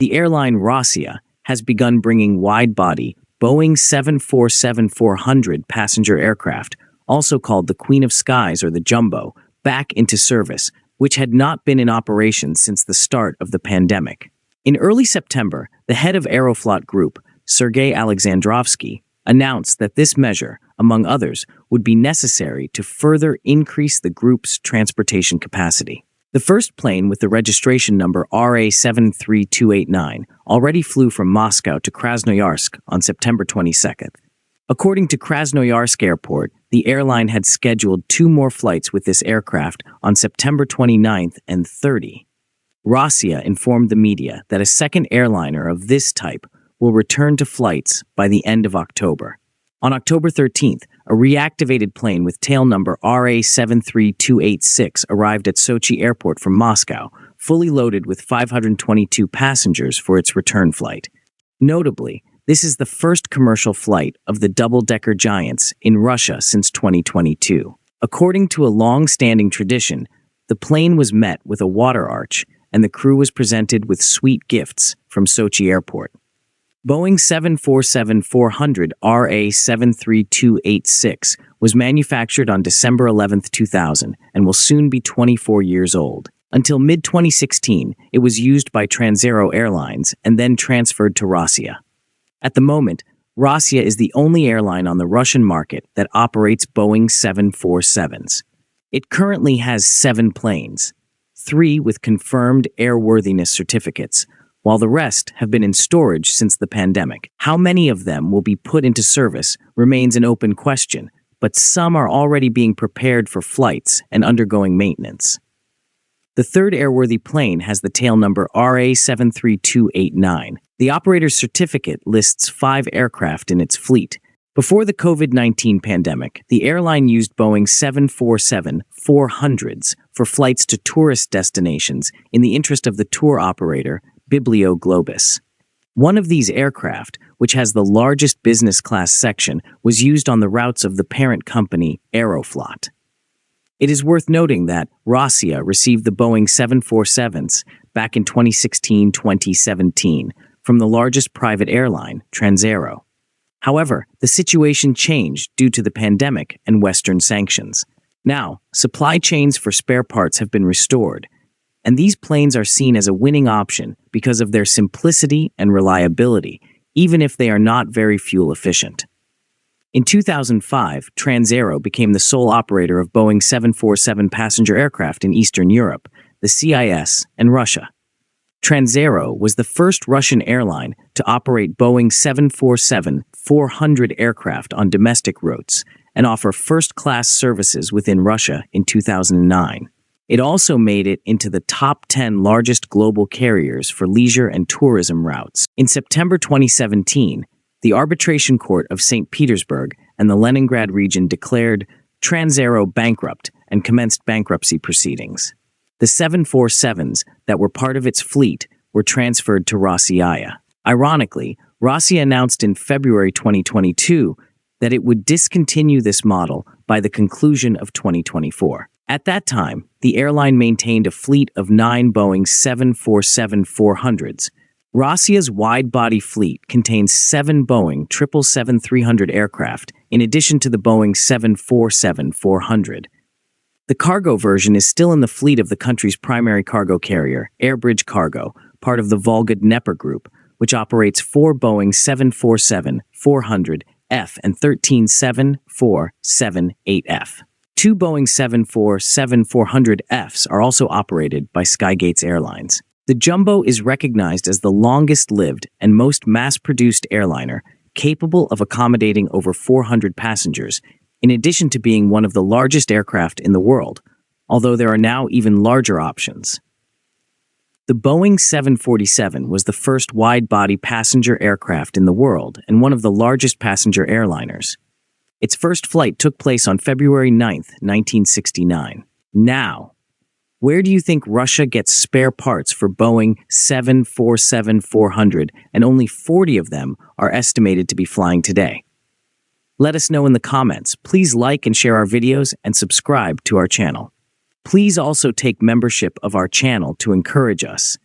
The airline Rossiya has begun bringing wide-body Boeing 747-400 passenger aircraft, also called the Queen of Skies or the Jumbo, back into service, which had not been in operation since the start of the pandemic. In early September, the head of Aeroflot Group, Sergei Alexandrovsky, announced that this measure, among others, would be necessary to further increase the group's transportation capacity. The first plane with the registration number RA73289 already flew from Moscow to Krasnoyarsk on September 22nd. According to Krasnoyarsk Airport, the airline had scheduled 2 more flights with this aircraft on September 29th and 30. Rossiya informed the media that a second airliner of this type will return to flights by the end of October. On October 13th, a reactivated plane with tail number RA73286 arrived at Sochi Airport from Moscow, fully loaded with 522 passengers for its return flight. Notably, this is the first commercial flight of the double-decker giants in Russia since 2022. According to a long-standing tradition, the plane was met with a water arch, and the crew was presented with sweet gifts from Sochi Airport. Boeing 747-400 RA73286 was manufactured on December 11, 2000, and will soon be 24 years old. Until mid-2016, it was used by Rossiya Airlines and then transferred to Rossiya. At the moment, Rossiya is the only airline on the Russian market that operates Boeing 747s. It currently has 7 planes, 3 with confirmed airworthiness certificates, while the rest have been in storage since the pandemic. How many of them will be put into service remains an open question, but some are already being prepared for flights and undergoing maintenance. The third airworthy plane has the tail number RA73289. The operator's certificate lists 5 aircraft in its fleet. Before the COVID-19 pandemic, the airline used Boeing 747-400s for flights to tourist destinations in the interest of the tour operator, Biblio Globus. One of these aircraft, which has the largest business class section, was used on the routes of the parent company, Aeroflot. It is worth noting that Rossiya received the Boeing 747s back in 2016-2017 from the largest private airline, Transaero. However, the situation changed due to the pandemic and Western sanctions. Now, supply chains for spare parts have been restored, and these planes are seen as a winning option because of their simplicity and reliability, even if they are not very fuel efficient. In 2005, Transaero became the sole operator of Boeing 747 passenger aircraft in Eastern Europe, the CIS, and Russia. Transaero was the first Russian airline to operate Boeing 747-400 aircraft on domestic routes and offer first-class services within Russia in 2009. It also made it into the top 10 largest global carriers for leisure and tourism routes. In September 2017, the Arbitration Court of St. Petersburg and the Leningrad region declared Transaero bankrupt and commenced bankruptcy proceedings. The 747s that were part of its fleet were transferred to Rossiya. Ironically, Rossiya announced in February 2022 that it would discontinue this model by the conclusion of 2024. At that time, the airline maintained a fleet of 9 Boeing 747-400s. Rossiya's wide-body fleet contains 7 Boeing 777-300 aircraft, in addition to the Boeing 747-400. The cargo version is still in the fleet of the country's primary cargo carrier, Airbridge Cargo, part of the Volga-Dnepr Group, which operates 4 Boeing 747-400F and 13 747-8F. 2 Boeing 747-400Fs are also operated by Skygates Airlines. The Jumbo is recognized as the longest-lived and most mass-produced airliner, capable of accommodating over 400 passengers, in addition to being one of the largest aircraft in the world, although there are now even larger options. The Boeing 747 was the first wide-body passenger aircraft in the world and one of the largest passenger airliners. Its first flight took place on February 9, 1969. Now, where do you think Russia gets spare parts for Boeing 747-400, and only 40 of them are estimated to be flying today? Let us know in the comments. Please like and share our videos and subscribe to our channel. Please also take membership of our channel to encourage us.